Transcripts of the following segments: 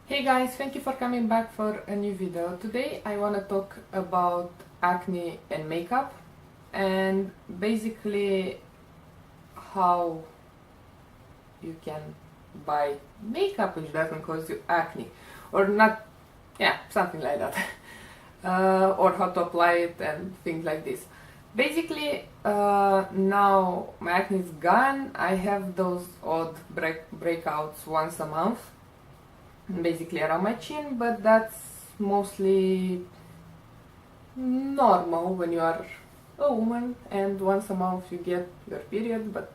Hey guys, thank you for coming back for a new video. Today I want to talk about acne and makeup and basically how you can buy makeup which doesn't cause you acne or not, yeah, something like that. Or how to apply it and things like this. Basically, now my acne is gone. I have those odd breakouts once a month, basically around my chin, but that's mostly normal when you are a woman and once a month you get your period. But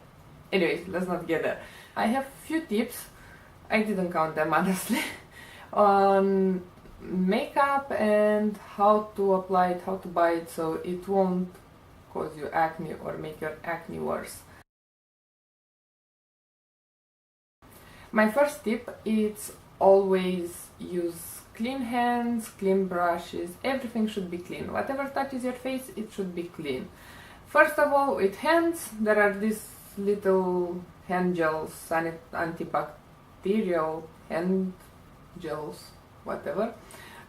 anyways, let's not get there. I have few tips, I didn't count them honestly, on makeup and how to apply it, how to buy it so it won't cause you acne or make your acne worse. My first tip is always use clean hands, clean brushes, everything should be clean. Whatever touches your face, it should be clean. First of all, with hands, there are these little hand gels, antibacterial hand gels, whatever.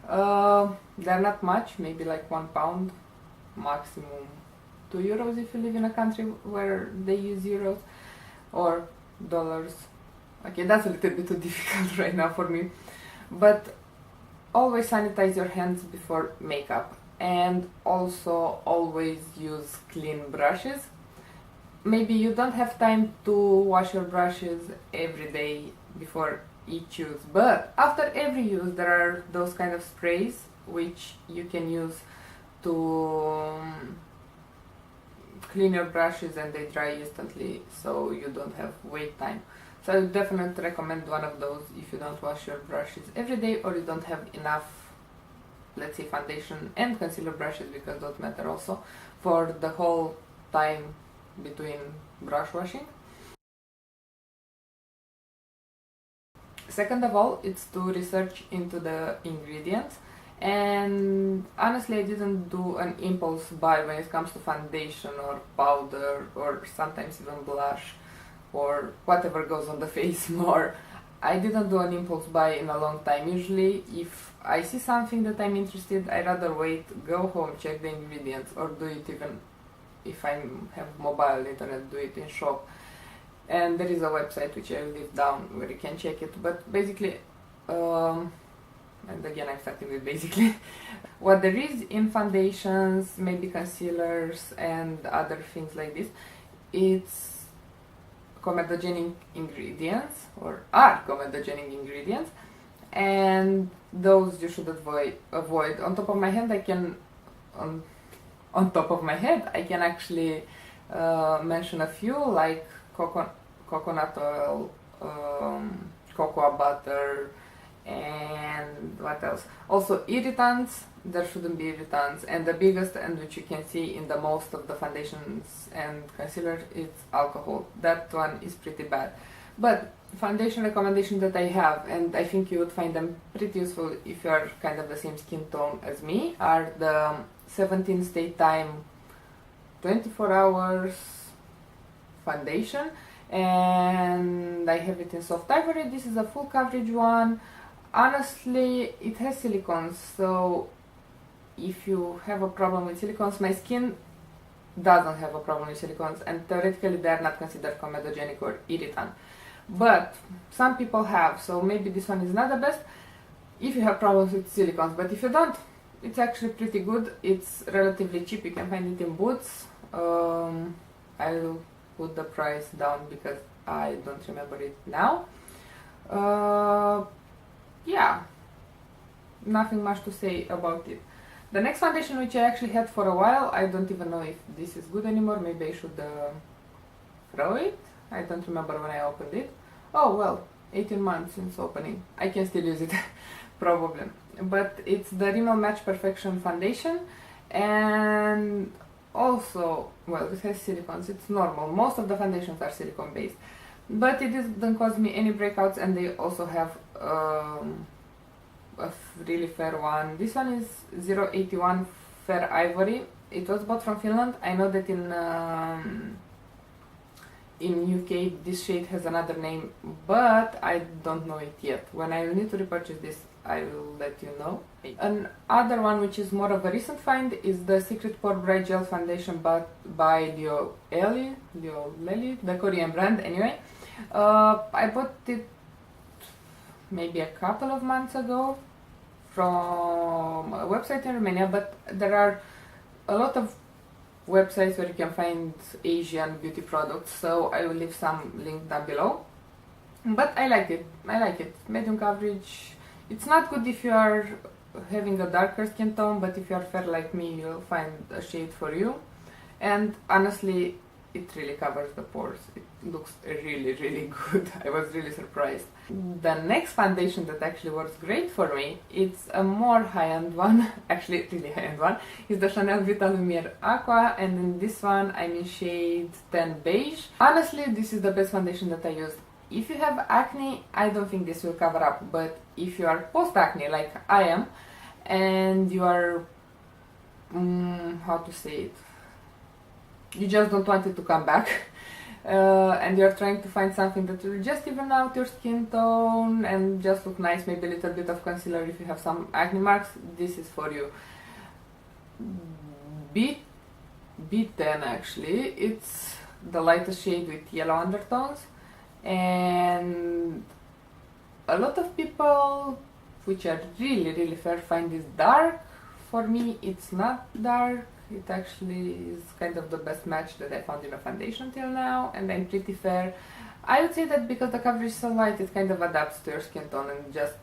They're not much, maybe like £1, maximum €2 if you live in a country where they use euros or dollars. Okay, that's a little bit too difficult right now for me, but always sanitize your hands before makeup and also always use clean brushes. Maybe you don't have time to wash your brushes every day before each use, but after every use there are those kind of sprays which you can use to clean your brushes and they dry instantly so you don't have wait time. So I would definitely recommend one of those if you don't wash your brushes every day or you don't have enough, let's say, foundation and concealer brushes, because those matter also, for the whole time between brush washing. Second of all, it's to research into the ingredients, and honestly I didn't do an impulse buy when it comes to foundation or powder or sometimes even blush or whatever goes on the face more. I didn't do an impulse buy in a long time. Usually if I see something that I'm interested, I rather wait, go home, check the ingredients, or do it even if I have mobile internet, do it in shop. And there is a website which I will leave down where you can check it. But basically, and again I'm starting with basically, what there is in foundations, maybe concealers and other things like this, it's comedogenic ingredients, or are comedogenic ingredients, and those you should avoid. On top of my head I can I can actually mention a few, like coconut oil, cocoa butter, and what else? Also irritants. There shouldn't be irritants, and the biggest, and which you can see in the most of the foundations and concealers, is alcohol. That one is pretty bad. But foundation recommendation that I have, and I think you would find them pretty useful if you are kind of the same skin tone as me, are the 17 Stay Time 24 hours foundation, and I have it in soft ivory. This is a full coverage one. Honestly, it has silicones, so if you have a problem with silicones, my skin doesn't have a problem with silicones, and theoretically they are not considered comedogenic or irritant, but some people have, so maybe this one is not the best if you have problems with silicones. But if you don't, it's actually pretty good. It's relatively cheap, you can find it in Boots. I'll put the price down because I don't remember it now. Yeah, nothing much to say about it. The next foundation, which I actually had for a while, I don't even know if this is good anymore. Maybe I should throw it. I don't remember when I opened it. Oh well, 18 months since opening. I can still use it, probably. But it's the Rimmel Match Perfection foundation, and also, well, this has silicones. It's normal. Most of the foundations are silicone based, but it didn't cause me any breakouts, and they also have a really fair one. This one is 081 Fair Ivory. It was bought from Finland. I know that in UK this shade has another name, but I don't know it yet. When I will need to repurchase this, I will let you know. Another one which is more of a recent find is the Secret Pore Bright Gel Foundation by Leo Lely, the Korean brand anyway. I bought it maybe a couple of months ago from a website in Romania, but there are a lot of websites where you can find Asian beauty products, so I will leave some link down below. But I like it. Medium coverage. It's not good if you are having a darker skin tone, but if you are fair like me, you'll find a shade for you. And honestly, it really covers the pores. It looks really, really good. I was really surprised. The next foundation that actually works great for me, it's a more high-end one, actually really high-end one, is the Chanel Vita Lumiere Aqua, and in this one I'm in shade 10 Beige. Honestly, this is the best foundation that I used. If you have acne, I don't think this will cover up, but if you are post-acne like I am, and you are, how to say it, you just don't want it to come back, and you're trying to find something that will just even out your skin tone and just look nice, maybe a little bit of concealer if you have some acne marks, this is for you. B10 actually, it's the lightest shade with yellow undertones, and a lot of people, which are really, really fair, find this dark. For me, it's not dark. It actually is kind of the best match that I found in a foundation till now, and I'm pretty fair. I would say that because the coverage is so light, it kind of adapts to your skin tone and just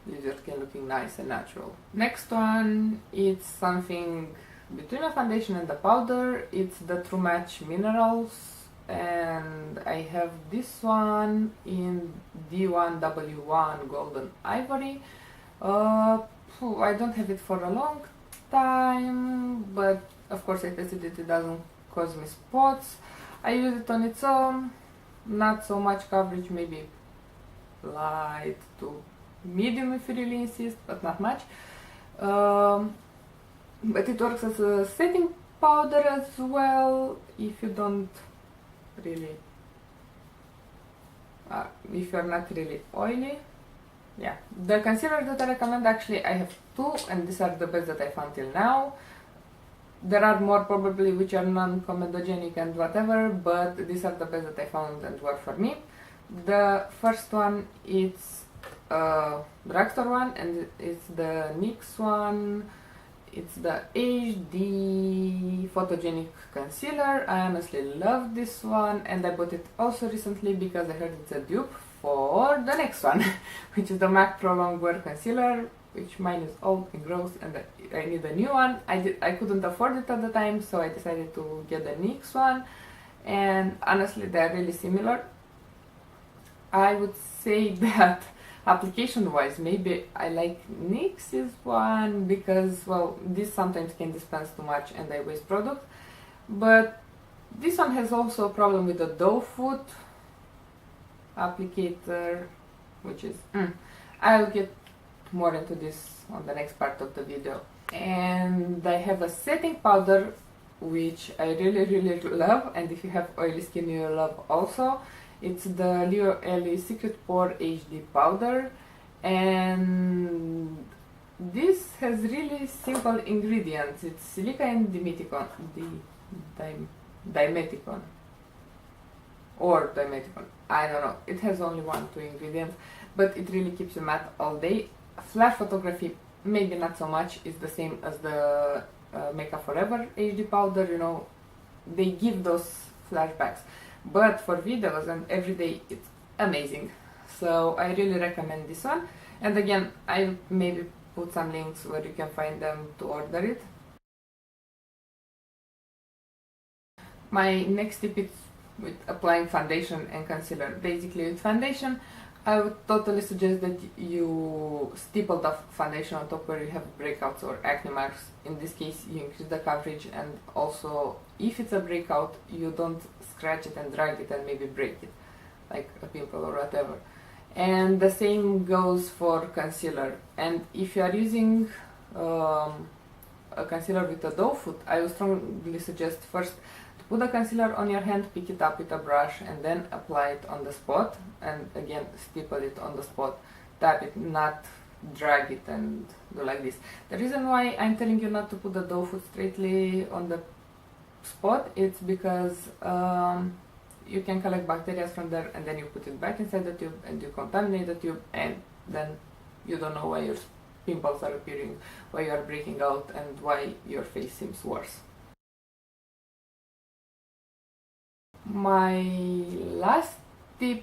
leaves your skin looking nice and natural. Next one, it's something between a foundation and a powder. It's the True Match Minerals, and I have this one in D1W1 Golden Ivory. I don't have it for a long time, but of course I tested it, it doesn't cause me spots. I use it on its own, not so much coverage, maybe light to medium if you really insist, but not much. But it works as a setting powder as well if you don't really, if you're not really oily. Yeah, the concealers that I recommend, actually I have two, and these are the best that I found till now. There are more probably which are non-comedogenic and whatever, but these are the best that I found and work for me. The first one is a drugstore one, and it's the NYX one. It's the HD Photogenic Concealer. I honestly love this one, and I bought it also recently because I heard it's a dupe for the next one, which is the MAC Pro Longwear Concealer, which mine is old and gross and I need a new one. I couldn't afford it at the time, so I decided to get the NYX one, and honestly they're really similar. I would say that application wise, maybe I like NYX's one because, well, this sometimes can dispense too much and I waste product, but this one has also a problem with the doe foot applicator, which is I'll get more into this on the next part of the video. And I have a setting powder which I really, really love, and if you have oily skin you will love also. It's the Leo Lely Secret Pore HD powder, and this has really simple ingredients. It's silica and dimeticon, dimeticon, I don't know, it has only 1-2 ingredients, but it really keeps you matte all day. Flash photography, maybe not so much, it's the same as the Makeup Forever HD powder, you know, they give those flashbacks, but for videos and everyday it's amazing. So I really recommend this one, and again I'll maybe put some links where you can find them to order it. My next tip is with applying foundation and concealer. Basically with foundation, I would totally suggest that you stipple the foundation on top where you have breakouts or acne marks. In this case you increase the coverage, and also if it's a breakout you don't scratch it and drag it and maybe break it like a pimple or whatever. And the same goes for concealer. And if you are using a concealer with a doe foot, I would strongly suggest first to Put the concealer on your hand, pick it up with a brush, and then apply it on the spot. And again, stipple it on the spot. Tap it, not drag it and do like this. The reason why I'm telling you not to put the doe foot straightly on the spot, it's because you can collect bacteria from there, and then you put it back inside the tube and you contaminate the tube, and then you don't know why your pimples are appearing, why you are breaking out, and why your face seems worse. My last tip,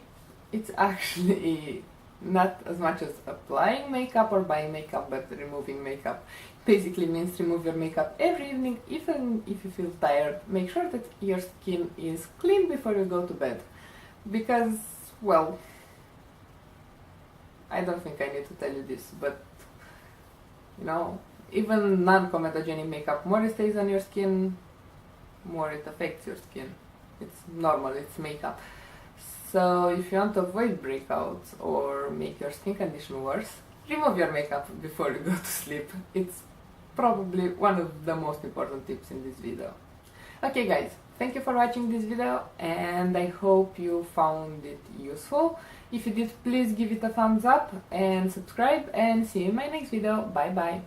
it's actually not as much as applying makeup or buying makeup, but removing makeup. Basically means remove your makeup every evening, even if you feel tired. Make sure that your skin is clean before you go to bed, because, well, I don't think I need to tell you this, but you know, even non-comedogenic makeup, more it stays on your skin, more it affects your skin. It's normal, it's makeup. So if you want to avoid breakouts or make your skin condition worse, remove your makeup before you go to sleep. It's probably one of the most important tips in this video. Okay guys, thank you for watching this video, and I hope you found it useful. If you did, please give it a thumbs up and subscribe, and see you in my next video. Bye bye.